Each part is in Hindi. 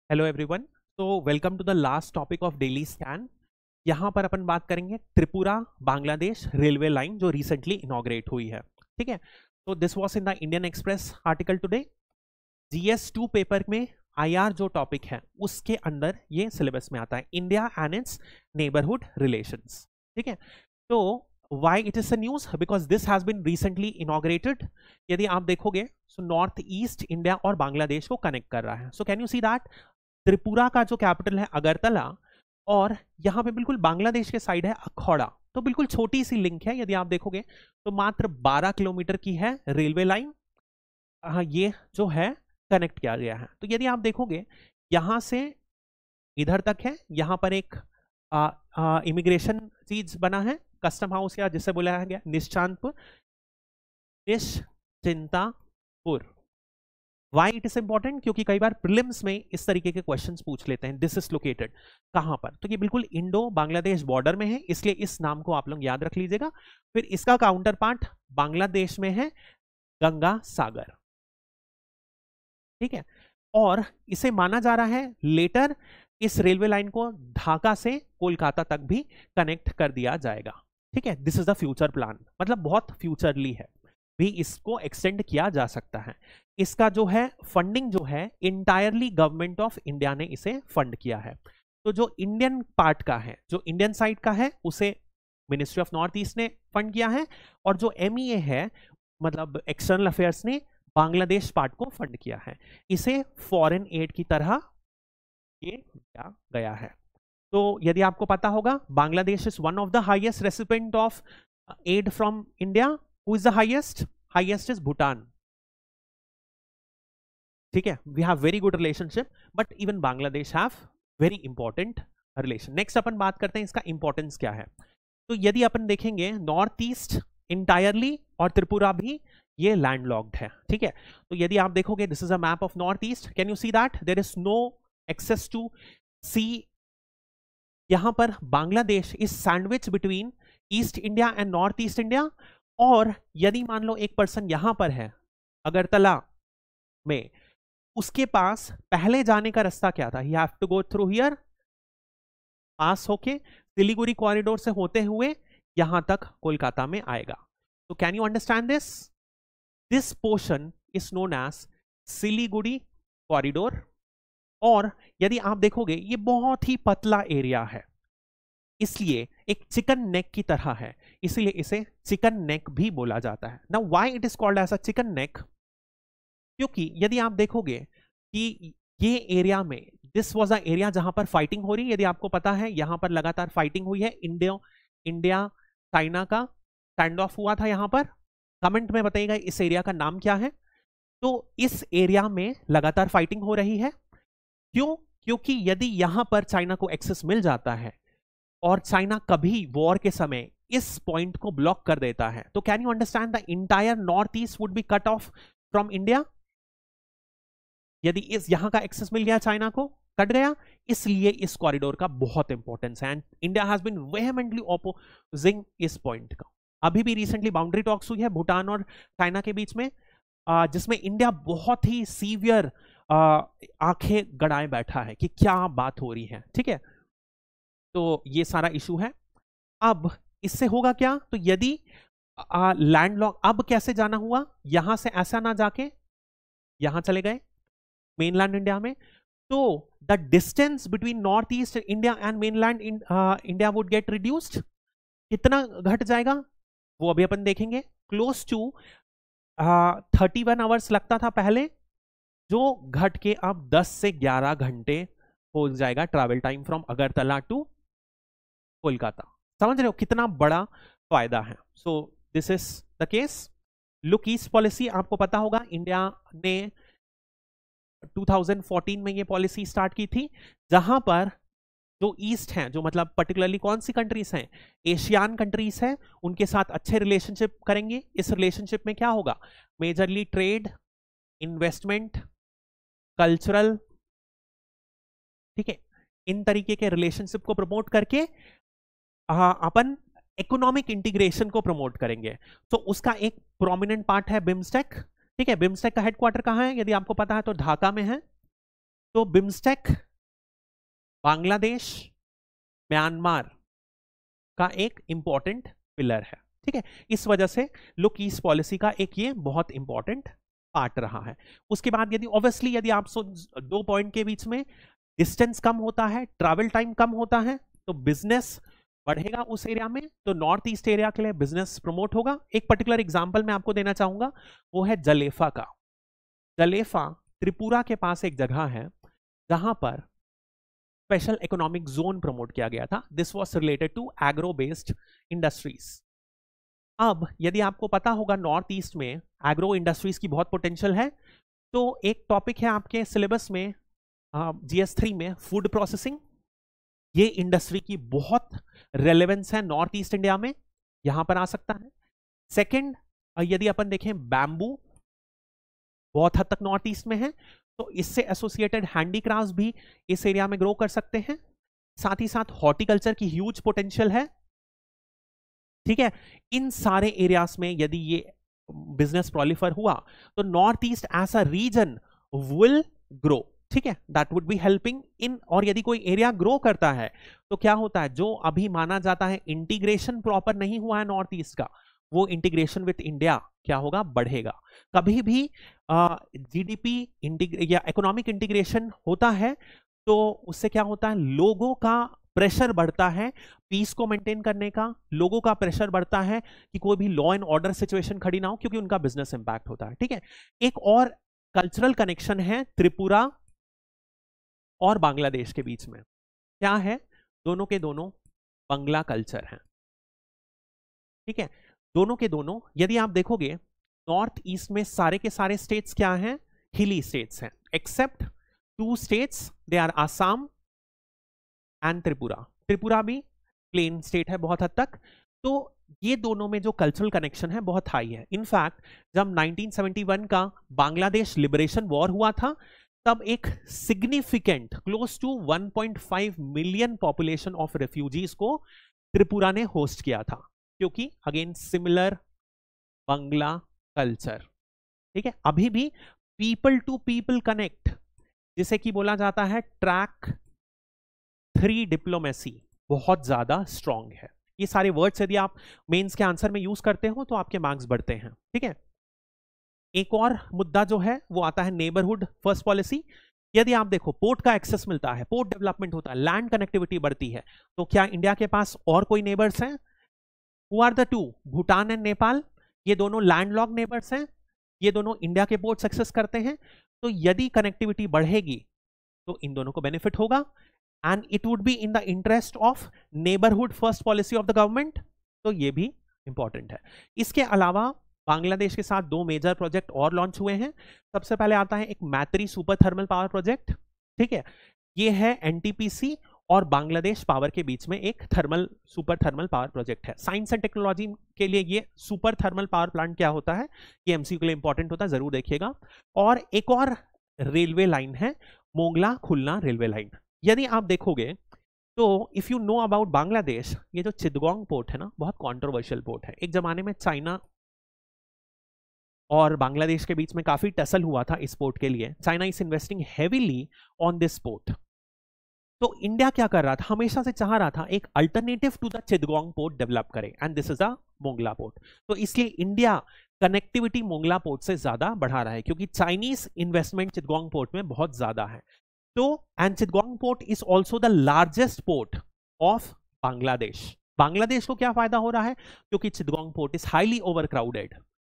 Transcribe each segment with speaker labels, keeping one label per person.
Speaker 1: Hello everyone. तो welcome to the last topic of daily scan. यहाँ पर अपन बात करेंगे त्रिपुरा बांग्लादेश रेलवे लाइन जो रिसेंटली इनॉग्रेट हुई है। ठीक है, तो this was in the Indian Express article today. GS2 paper में IR जो टॉपिक है उसके अंदर ये सिलेबस में आता है, India and its neighbourhood relations. ठीक है, तो why it is a news? Because this has been recently inaugurated. यदि आप देखोगे सो नॉर्थ ईस्ट इंडिया और बांग्लादेश को कनेक्ट कर रहा है। So can you see that Tripura का जो कैपिटल है अगरतला, और यहाँ पे बिल्कुल बांग्लादेश के साइड है अखौड़ा। तो बिल्कुल छोटी सी लिंक है, यदि आप देखोगे तो मात्र 12 किलोमीटर की है रेलवे लाइन। ये जो है कनेक्ट किया गया है। तो यदि आप देखोगे यहाँ से इधर तक है, यहाँ पर एक इमिग्रेशन चीज बना है, कस्टम हाउस या जिसे बुलाया गया Nischintpur. Y it is important? क्योंकि कई बार प्रीलिम्स में इस तरीके के क्वेश्चंस पूछ लेते हैं, दिस इज लोकेटेड कहां पर। तो ये बिल्कुल इंडो बांग्लादेश बॉर्डर में है, इसलिए इस नाम को आप लोग याद रख लीजिएगा। फिर इसका काउंटर पार्ट बांग्लादेश में है गंगा सागर। ठीक है, और इसे माना जा रहा है लेटर इस रेलवे लाइन को ढाका से कोलकाता तक भी कनेक्ट कर दिया जाएगा। ठीक है, this is the future plan, मतलब बहुत फ्यूचरली है, भी इसको एक्सटेंड किया जा सकता है। इसका जो है फंडिंग जो है इंटायरली गवर्नमेंट ऑफ इंडिया ने इसे फंड किया है। तो जो इंडियन पार्ट का है, जो इंडियन साइड का है, उसे मिनिस्ट्री ऑफ नॉर्थ ईस्ट ने फंड किया है, और जो MEA है मतलब एक्सटर्नल अफेयर्स ने बांग्लादेश पार्ट को फंड किया है। इसे फॉरेन एड की तरह ये किया गया है। तो यदि आपको पता होगा Bangladesh is one of the highest recipient of aid from India. Who is the highest? Highest is Bhutan. ठीक है, we have very good relationship, but even Bangladesh have very important relation. Next अपन बात करते हैं इसका इंपॉर्टेंस क्या है। तो यदि अपन देखेंगे नॉर्थ ईस्ट इंटायरली और त्रिपुरा भी ये लैंडलॉक्ड है। ठीक है, तो यदि आप देखोगे this is a map of north east, can you see that there is no access to sea. यहां पर Bangladesh is sandwich between east India and north east India. और यदि मान लो एक पर्सन यहां पर है अगरतला में, उसके पास पहले जाने का रास्ता क्या था? He have to go through here, पास होके सिलीगुड़ी कॉरिडोर से होते हुए यहां तक कोलकाता में आएगा। तो can you understand this? This portion is known as Siliguri corridor. और यदि आप देखोगे ये बहुत ही पतला एरिया है, इसलिए एक चिकन नेक की तरह है, इसलिए इसे चिकन नेक भी बोला जाता है। Now why it is called as a chicken neck? क्योंकि यदि आप देखोगे कि ये एरिया में दिस वाज अ एरिया जहां पर फाइटिंग हो रही है। यदि आपको पता है यहां पर लगातार फाइटिंग हुई है, इंडिया चाइना का स्टैंड ऑफ हुआ था यहां पर। कमेंट में बताइएगा इस एरिया का नाम क्या है। तो इस एरिया में लगातार फाइटिंग हो रही है। क्यों? क्योंकि यदि यहां पर चाइना को एक्सेस मिल जाता है और चाइना कभी वॉर के समय इस पॉइंट को ब्लॉक कर देता है, तो can you understand the entire north east would be cut off from India. यदि इस यहां का एक्सेस मिल गया चाइना को, कट गया। इसलिए इस कॉरिडोर का बहुत इंपॉर्टेंस है and India has been vehemently opposing इस पॉइंट का। अभी भी रिसेंटली बाउंड्री टॉक्स हुई है भूटान और चाइना के बीच में, जिसमें इंडिया बहुत ही सीवियर आंखें गड़ाए बैठा है कि क्या बात हो रही है। ठीक है, तो ये सारा इशू है। अब इससे होगा क्या? तो यदि लैंडलॉक, अब कैसे जाना हुआ? यहां से ऐसा ना जाके यहां चले गए मेनलैंड इंडिया में, तो the distance between north east India and mainland India would get reduced. कितना घट जाएगा वो अभी अपन देखेंगे। क्लोज टू 31 आवर्स लगता था पहले, जो घट के अब 10 से 11 घंटे हो जाएगा travel time from Agartala to Kolkata. समझ रहे हो कितना बड़ा फायदा है। So this is the case. Look east policy आपको पता होगा, इंडिया ने 2014 में ये पॉलिसी स्टार्ट की थी, जहां पर जो ईस्ट हैं, जो मतलब पर्टिकुलरली कौन सी कंट्रीज हैं, एशियान कंट्रीज हैं, उनके साथ अच्छे रिलेशनशिप करेंगे। इस रिलेशनशिप में क्या होगा? मेजरली ट्रेड, इन्वेस्टमेंट, कल्चरल, ठीक है, इन तरीके के रिलेशनशिप को प्रमोट करके अपन इकोनॉमिक इंटीग्रेशन को प्रमोट करेंगे। तो उसका एक प्रोमिनेंट पार्ट है बिम्स्टेक। ठीक है, बिम्स्टेक का हेडक्वार्टर कहां है? यदि आपको पता है तो ढाका में है। तो बिम्स्टेक बांग्लादेश म्यांमार का एक इंपॉर्टेंट पिलर है, ठीक है। इस वजह से लुक ईस्ट पॉलिसी का एक ये बहुत इंपॉर्टेंट पार्ट रहा है। उसके बाद यदि ऑब्वियसली यदि आप दो पॉइंट के बीच में डिस्टेंस कम होता है, ट्रैवल टाइम कम होता है, तो बिजनेस बढ़ेगा उस एरिया में, तो नॉर्थ ईस्ट एरिया के लिए बिजनेस प्रमोट होगा। एक पर्टिकुलर एग्जांपल मैं आपको देना चाहूंगा, वो है जलेफा का। जलेफा त्रिपुरा के पास एक जगह है जहां पर स्पेशल इकोनॉमिक जोन प्रमोट किया गया था। This was related to agro based industries. अब यदि आपको पता होगा नॉर्थ ईस्ट में एग्रो इंडस्ट्रीज की बहुत पोटेंशियल है, तो एक टॉपिक है आपके सिलेबस में GS3 में फूड प्रोसेसिंग। ये इंडस्ट्री की बहुत रेलेवेंस है नॉर्थ ईस्ट इंडिया में, यहां पर आ सकता है। सेकंड, यदि अपन देखें बैम्बू बहुत हद तक नॉर्थ ईस्ट में है, तो इससे एसोसिएटेड हैंडीक्राफ्ट भी इस एरिया में ग्रो कर सकते हैं। साथ ही साथ हॉर्टिकल्चर की ह्यूज पोटेंशियल है, ठीक है। इन सारे एरियाज में यदि ये बिजनेस प्रोलिफर हुआ तो north east as a region will grow, ठीक है। That would be helping in. और यदि कोई एरिया ग्रो करता है तो क्या होता है, जो अभी माना जाता है इंटीग्रेशन प्रॉपर नहीं हुआ है नॉर्थ ईस्ट का, वो इंटीग्रेशन विथ इंडिया क्या होगा, बढ़ेगा। कभी भी GDP या इकोनॉमिक इंटीग्रेशन होता है तो उससे क्या होता है, लोगों का प्रेशर बढ़ता है पीस को मेंटेन करने का, लोगों का प्रेशर बढ़ता है कि कोई भी लॉ एंड ऑर्डर सिचुएशन खड़ी ना हो, क्योंकि उनका बिजनेस इंपैक्ट होता है, ठीक है। एक और कल्चरल कनेक्शन है त्रिपुरा और बांग्लादेश के बीच में, क्या है, दोनों के दोनों बंगला कल्चर हैं, ठीक है। दोनों के दोनों यदि आप देखोगे नॉर्थ ईस्ट में सारे के सारे स्टेट्स क्या हैं, हिली स्टेट्स हैं, except 2 states, they are Assam and Tripura. Tripura भी प्लेन स्टेट है बहुत हद तक। तो ये दोनों में जो कल्चरल कनेक्शन है बहुत हाई है। इनफैक्ट जब 1971 का बांग्लादेश लिबरेशन वॉर हुआ था, तब एक significant close to 1.5 million population of refugees को त्रिपुरा ने होस्ट किया था, क्योंकि अगेन सिमिलर बंगला कल्चर, ठीक है। अभी भी पीपल टू पीपल कनेक्ट, जिसे कि बोला जाता है ट्रैक 3 डिप्लोमेसी, बहुत ज्यादा स्ट्रांग है। ये सारे वर्ड्स यदि आप मेंस के आंसर में यूज करते हो तो आपके मार्क्स बढ़ते हैं, ठीक है। एक और मुद्दा जो है वो आता है नेबरहुड फर्स्ट पॉलिसी। यदि आप देखो पोर्ट का एक्सेस मिलता है, पोर्ट डेवलपमेंट होता है, लैंड कनेक्टिविटी बढ़ती है, तो क्या इंडिया के पास और कोई नेबर्स हैं? Who are the two? Bhutan and Nepal. ये दोनों लैंडलॉक्ड नेबर्स हैं, ये दोनों इंडिया के पोर्ट्स एक्सेस करते हैं। तो यदि कनेक्टिविटी बढ़ेगी तो इन दोनों को बेनिफिट होगा, and it would be in the interest of neighbourhood first policy of the government. तो ये भी इंपॉर्टेंट है। इसके अलावा बांग्लादेश के साथ 2 मेजर प्रोजेक्ट और लॉन्च हुए हैं। सबसे पहले आता है एक मैत्री सुपर थर्मल पावर प्रोजेक्ट, ठीक है। ये है NTPC और बांग्लादेश पावर के बीच में एक सुपर थर्मल पावर प्रोजेक्ट है। साइंस एंड टेक्नोलॉजी के लिए ये सुपर थर्मल पावर प्लांट क्या होता है, ये MCQ के लिए इंपॉर्टेंट होता है, जरूर देखिएगा। और एक और रेलवे लाइन है मोंगला खुलना रेलवे लाइन। यदि आप देखोगे तो if you know about Bangladesh, ये जो चिटगोंग पोर्ट है ना, बहुत कंट्रोवर्शियल पोर्ट है। एक जमाने में चाइना और बांग्लादेश के बीच में काफी टसल हुआ था इस पोर्ट के लिए। China is investing heavily on this port. तो इंडिया क्या कर रहा था, हमेशा से चाह रहा था एक alternative to the Chittagong port develop करे, and this is a Mongla port. तो इसलिए इंडिया कनेक्टिविटी मोंगला पोर्ट से ज्यादा बढ़ा रहा है, क्योंकि चाइनीज इन्वेस्टमेंट चिटगोंग पोर्ट में बहुत ज्यादा है। तो and Chittagong port is also the largest port of Bangladesh. Bangladesh को क्या फायदा हो रहा है, क्योंकि Chittagong port is highly over crowded,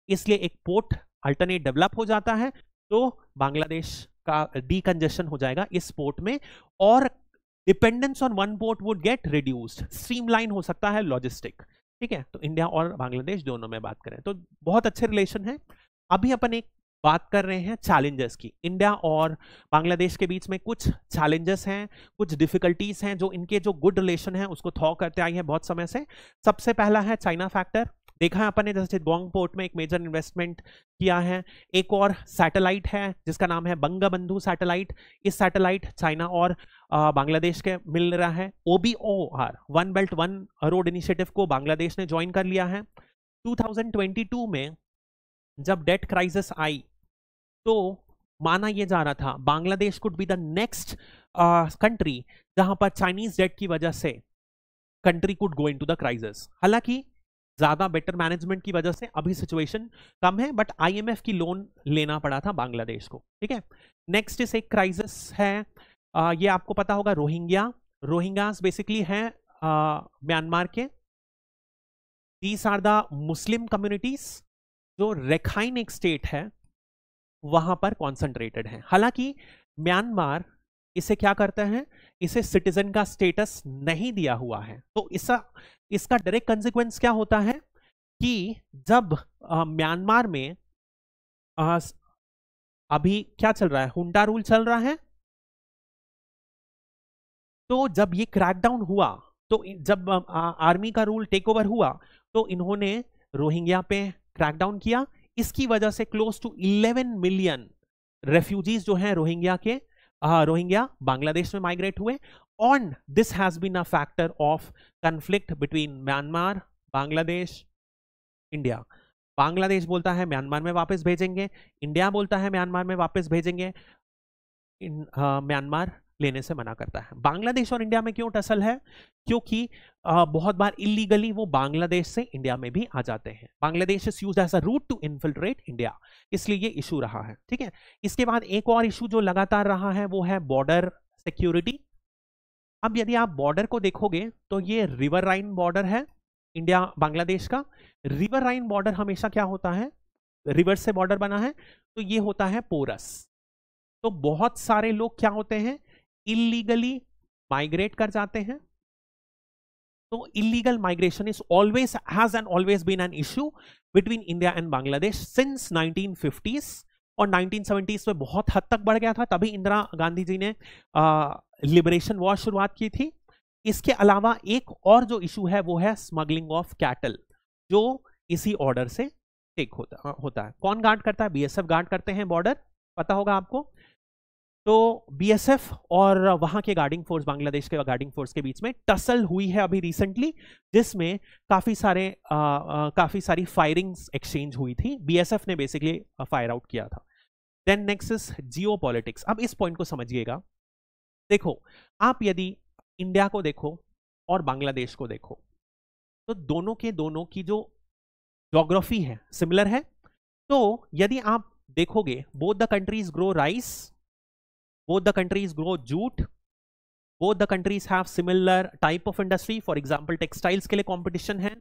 Speaker 1: इसलिए एक पोर्ट अल्टरनेट डेवलप हो जाता है तो बांग्लादेश का डीकंजेशन हो जाएगा इस पोर्ट में, और dependence on one port would get reduced, streamline हो सकता है लॉजिस्टिक, ठीक है। तो इंडिया और बांग्लादेश दोनों में बात करें तो बहुत अच्छे रिलेशन है। अभी अपन एक बात कर रहे हैं चैलेंजेस की। इंडिया और बांग्लादेश के बीच में कुछ चैलेंजेस हैं, कुछ डिफिकल्टीज हैं, जो इनके जो गुड रिलेशन है उसको थॉ करते आई है बहुत समय से। सबसे पहला है चाइना फैक्टर। देखा है अपन ने जैसे चिटगोंग पोर्ट में एक मेजर इन्वेस्टमेंट किया है। एक और सैटेलाइट है जिसका नाम है बंगबंधु सैटेलाइट। इस सैटेलाइट चाइना और बांग्लादेश के मिल रहा है। OBOR, one belt one road initiative को बांग्लादेश ने ज्वाइन कर लिया है। 2022 में जब डेट क्राइसिस आई तो माना यह जा रहा था Bangladesh could be the next country जहां पर चाइनीज डेट की वजह से country could go into the crisis. हालांकि ज्यादा बेटर मैनेजमेंट की वजह से अभी सिचुएशन कम है, बट आईएमएफ की लोन लेना पड़ा था बांग्लादेश को। ठीक है, नेक्स्ट इस एक क्राइसिस है, ये आपको पता होगा, रोहिंग्यास बेसिकली है म्यांमार के। These are the Muslim communities जो रेखाइन एक स्टेट है वहां पर कॉन्सेंट्रेटेड है। हालांकि म्यांमार इसे क्या करते हैं, इसे सिटीजन का स्टेटस नहीं दिया हुआ है। तो इसका डायरेक्ट कंसिक्वेंस क्या होता है कि जब म्यांमार में अभी क्या चल रहा है, हुंडा रूल चल रहा है, तो जब ये क्रैकडाउन हुआ, तो जब आर्मी का रूल टेक ओवर हुआ, तो इन्होंने रोहिंग्या पे क्रैकडाउन किया। इसकी वजह से क्लोज टू 11 मिलियन रेफ्यूजीज जो हैं रोहिंग्या बांग्लादेश में माइग्रेट हुए। On this has been a factor of conflict between Myanmar, Bangladesh, India. Bangladesh बोलता है म्यांमार में वापस भेजेंगे, इंडिया बोलता है म्यांमार में वापस भेजेंगे, म्यांमार लेने से मना करता है। बांग्लादेश और इंडिया में क्यों टसल है, क्योंकि बहुत बार इलीगली वो बांग्लादेश से इंडिया में भी आ जाते हैं। Bangladesh is used as a route to infiltrate India, इसलिए ये इशू रहा है। ठीक है, इसके बाद एक और इशू जो लगातार रहा है वो है बॉर्डर सिक्योरिटी। अब यदि आप बॉर्डर को देखोगे तो ये रिवर राइन बॉर्डर है इंडिया बांग्लादेश का। रिवर राइन बॉर्डर हमेशा क्या होता है, रिवर से बॉर्डर बना है, तो ये होता है पोरस। तो बहुत सारे लोग क्या होते हैं, इलीगली माइग्रेट कर जाते हैं। तो illegal migration is always has and always been an issue between India and Bangladesh since 1950s, और 1970s में बहुत हद तक बढ़ गया था, तभी इंदिरा गांधी जी ने लिबरेशन वॉर शुरुआत की थी। इसके अलावा एक और जो इशू है वो है स्मगलिंग ऑफ कैटल, जो इसी ऑर्डर से टेक होता है। कौन गार्ड करता है, बीएसएफ गार्ड करते हैं बॉर्डर, पता होगा आपको। तो बीएसएफ और वहां के गार्डिंग फोर्स, बांग्लादेश के गार्डिंग फोर्स के बीच में टसल हुई है अभी रिसेंटली, जिसमें काफी सारी फायरिंग्स एक्सचेंज हुई थी। बीएसएफ ने बेसिकली फायर आउट किया था। Then next is geopolitics. अब इस पॉइंट को समझिएगा। देखो, आप यदि इंडिया को देखो और बांग्लादेश को देखो, तो दोनों की जो ज्योग्राफी है सिमिलर है। तो यदि आप देखोगे, both the countries grow rice, both the countries grow jute, both the countries have similar type of industry, for example textiles के लिए competition है,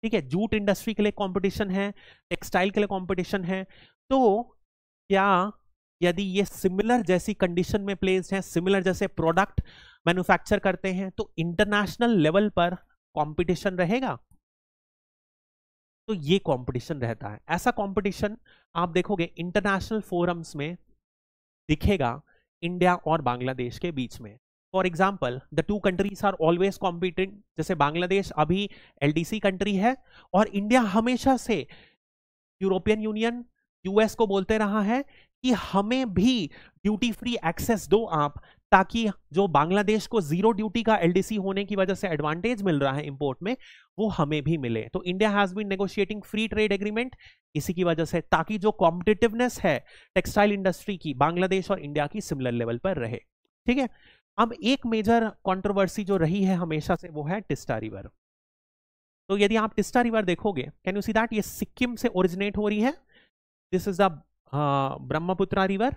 Speaker 1: ठीक है, जूट इंडस्ट्री के लिए कंपटीशन है, टेक्सटाइल के लिए कंपटीशन है। तो क्या यदि ये सिमिलर जैसी कंडीशन में प्लेस्ड हैं, सिमिलर जैसे प्रोडक्ट मैन्युफैक्चर करते हैं, तो इंटरनेशनल लेवल पर कंपटीशन रहेगा। तो ये कंपटीशन रहता है। ऐसा कंपटीशन आप देखोगे इंटरनेशनल फोरम्स में दिखेगा इंडिया और बांग्लादेश के बीच में। For example, the two countries are always competing. जैसे बांग्लादेश अभी एलडीसी कंट्री है, और इंडिया हमेशा से यूरोपियन यूनियन, यूएस को बोलते रहा है कि हमें भी ड्यूटी फ्री एक्सेस दो आप, ताकि जो बांग्लादेश को जीरो ड्यूटी का एलडीसी होने की वजह से एडवांटेज मिल रहा है इंपोर्ट में, वो हमें भी मिले। तो India has been negotiating free trade agreement इसी की वजह से, ताकि जो कॉम्पिटिटिवनेस है टेक्सटाइल इंडस्ट्री की, बांग्लादेश और इंडिया की सिमिलर लेवल पर रहे। ठीक है, अब एक मेजर कंट्रोवर्सी जो रही है हमेशा से, वो है टिस्टा रिवर। तो यदि आप टिस्टा रिवर देखोगे, कैन यू सी दैट ये सिक्किम से ओरिजिनेट हो रही है। This is the Brahmaputra river,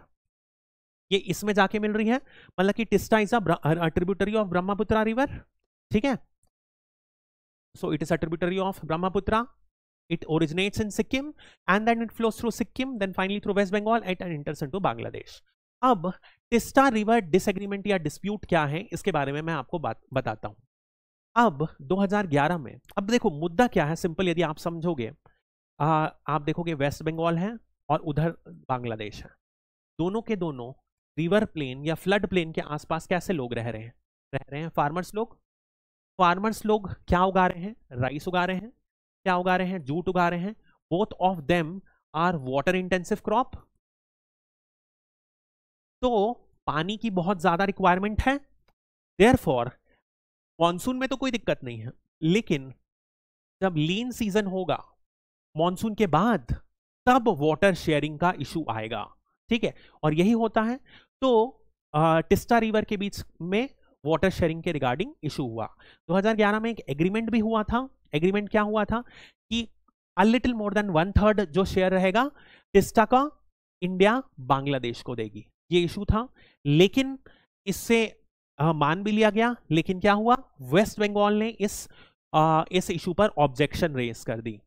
Speaker 1: ये इसमें जाके मिल रही है, मतलब कि Teesta is a tributary of Brahmaputra river. ठीक है, so it is a tributary of Brahmaputra, it originates in Sikkim and then it flows through Sikkim, then finally through West Bengal and enters into Bangladesh. अब टिस्टा रिवर डिसएग्रीमेंट या डिस्प्यूट क्या है, इसके बारे में मैं आपको बताता हूं। अब 2011 में, अब देखो मुद्दा क्या है, सिंपल यदि आप समझोगे, आप देखोगे वेस्ट बंगाल है और उधर बांग्लादेश है, दोनों के दोनों रिवर प्लेन या फ्लड प्लेन के आसपास कैसे लोग रह रहे हैं फार्मर्स लोग क्या उगा रहे हैं, राइस उगा रहे हैं, क्या उगा रहे हैं, जूट उगा रहे हैं। Both of them are water intensive crop, तो पानी की बहुत ज्यादा रिक्वायरमेंट है। देयरफॉर मॉनसून में तो कोई दिक्कत नहीं है, लेकिन जब लीन सीजन होगा मॉनसून के बाद, तब वाटर शेयरिंग का इशू आएगा। ठीक है, और यही होता है। तो टिस्टा रिवर के बीच में वाटर शेयरिंग के रिगार्डिंग इशू हुआ। 2011 में एक एग्रीमेंट भी हुआ था। एग्रीमेंट क्या हुआ था कि अ लिटिल मोर देन 1/3 जो शेयर रहेगा टिस्टा का, इंडिया बांग्लादेश को देगी, ये इशू था। लेकिन इससे मान भी लिया गया, लेकिन क्या हुआ, वेस्ट बंगाल ने इस इशू पर ऑब्जेक्शन रेज कर दी।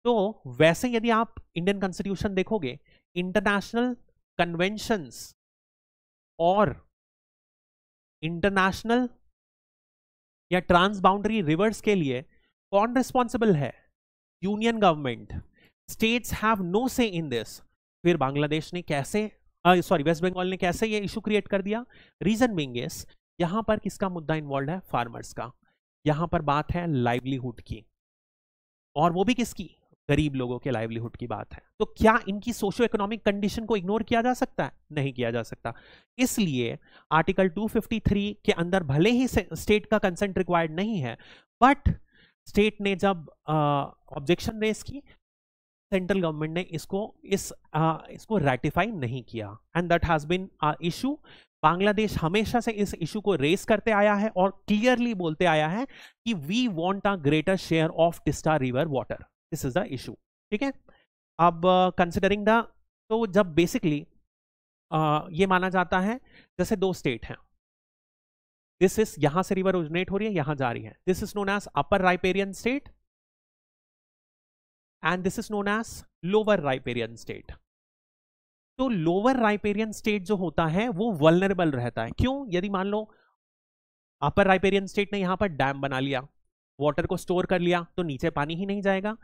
Speaker 1: तो वैसे यदि आप इंडियन कॉन्स्टिट्यूशन देखोगे, इंटरनेशनल कन्वेंशंस और इंटरनेशनल या ट्रांस बाउंड्री रिवर्स के लिए कौन रिस्पॉन्सिबल है? Union government. States have no say in this. फिर बांग्लादेश ने कैसे, वेस्ट बंगाल ने कैसे ये इशू क्रिएट कर दिया? रीजन बीइंग इज, यहां पर किसका मुद्दा इन्वॉल्व है? फार्मर्स का। यहां पर बात है लाइवलीहुड की, और वो भी किसकी? गरीब लोगों के लाइवलीहुड की बात है। तो क्या इनकी सोशियो इकोनॉमिक कंडीशन को इग्नोर किया जा सकता है? नहीं किया जा सकता। इसलिए आर्टिकल 253 के अंदर भले ही स्टेट का कंसेंट रिक्वायर्ड नहीं है, बट स्टेट ने जब ऑब्जेक्शन रेज की, सेंट्रल गवर्नमेंट ने इसको रैटिफाई नहीं किया, and that has been issue. Bangladesh हमेशा से इस इशू को रेस करते आया है और क्लियरली बोलते आया है कि we want a greater share of Teesta river water, this is the issue. ठीक है, अब कंसिडरिंग द, तो जब बेसिकली ये माना जाता है जैसे दो स्टेट हैं, दिस इज, यहां से रिवर ओरिजिनेट हो रही है, यहां जा रही है, this is known as upper riparian state and this is known as lower riparian state. तो लोअर राइपेरियन स्टेट जो होता है वो वल्नरेबल रहता है। क्यों? यदि मान लो अपर राइपेरियन स्टेट ने यहां पर डैम बना लिया, वाटर को स्टोर कर लिया, तो नीचे पानी ही नहीं जाएगा।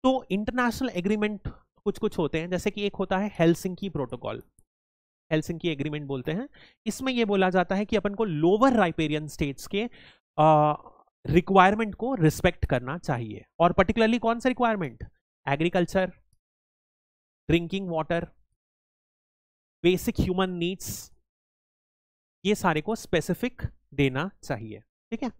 Speaker 1: तो इंटरनेशनल एग्रीमेंट कुछ कुछ होते हैं, जैसे कि एक होता है हेलसिंकी प्रोटोकॉल, हेलसिंकी एग्रीमेंट बोलते हैं। इसमें यह बोला जाता है कि अपन को लोअर राइपेरियन स्टेट्स के रिक्वायरमेंट को रिस्पेक्ट करना चाहिए, और पर्टिकुलरली कौन सा requirement? Agriculture, drinking water, basic human needs, ये सारे को स्पेसिफिक देना चाहिए। ठीक है,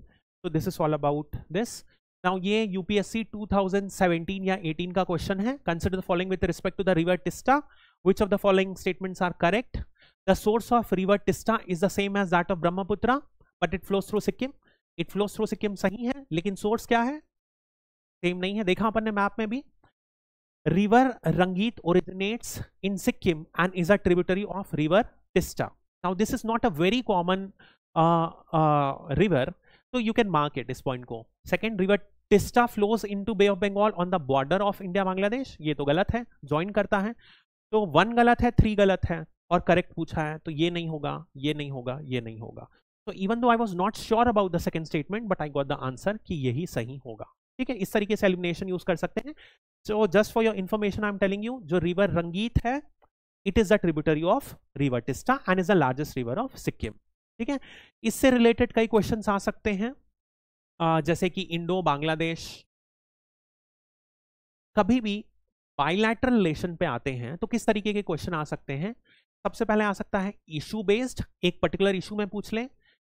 Speaker 1: तो this is all about this. Now ये यूपीएससी 2017 या 18 का क्वेश्चन है। Consider the following with respect to the river Teesta, which of the following statements are correct? The source of river Teesta is the same as that of Brahmaputra but it flows through Sikkim. It flows through Sikkim सही है, लेकिन सोर्स क्या है? सेम नहीं है। देखा अपन ने मैप में भी, रिवर रंगीत originates in Sikkim and is a tributary of river Tista. Now this is not a very common river, so you can mark it इस point को। Second, river Tista flows into Bay of Bengal on the border of India Bangladesh, ये तो गलत है, join करता है। तो 1 गलत है, 3 गलत है, और करेक्ट पूछा है, तो ये नहीं होगा, ये नहीं होगा, ये नहीं होगा। So even though I was not sure about the second statement, but I got the answer कि यही सही होगा। ठीक है, इस तरीके से एलिमिनेशन यूज कर सकते हैं। So just for your information I am telling you, जो रिवर रंगीत है, it is a tributary of river Tista and is the largest river of Sikkim। ठीक है, इससे रिलेटेड कई क्वेश्चंस आ सकते हैं, जैसे कि इंडो बांग्लादेश। कभी भी बाइलैटरल रिलेशन पे आते हैं तो किस तरीके के क्वेश्चन आ सकते हैं? सबसे पहले आ सकता है इशू बेस्ड, एक पर्टिकुलर इशू में पूछ लें,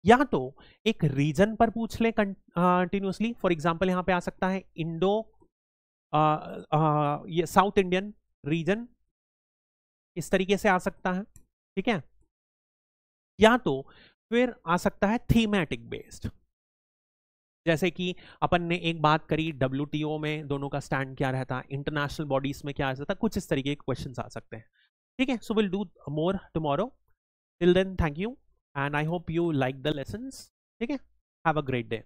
Speaker 1: या तो एक रीजन पर पूछ लें कंटिन्यूसली। फॉर एग्जांपल यहां पे आ सकता है इंडो ये साउथ इंडियन रीजन, इस तरीके से आ सकता है। ठीक है, या तो फिर आ सकता है थीमेटिक बेस्ड, जैसे कि अपन ने एक बात करी WTO में दोनों का स्टैंड क्या रहता, इंटरनेशनल बॉडीज में क्या आ सकता, कुछ इस तरीके के क्वेश्चंस आ सकते हैं। ठीक है, so will do more tomorrow. Till then thank you and I hope you like the lessons. ठीक है, हैव अ ग्रेट डे।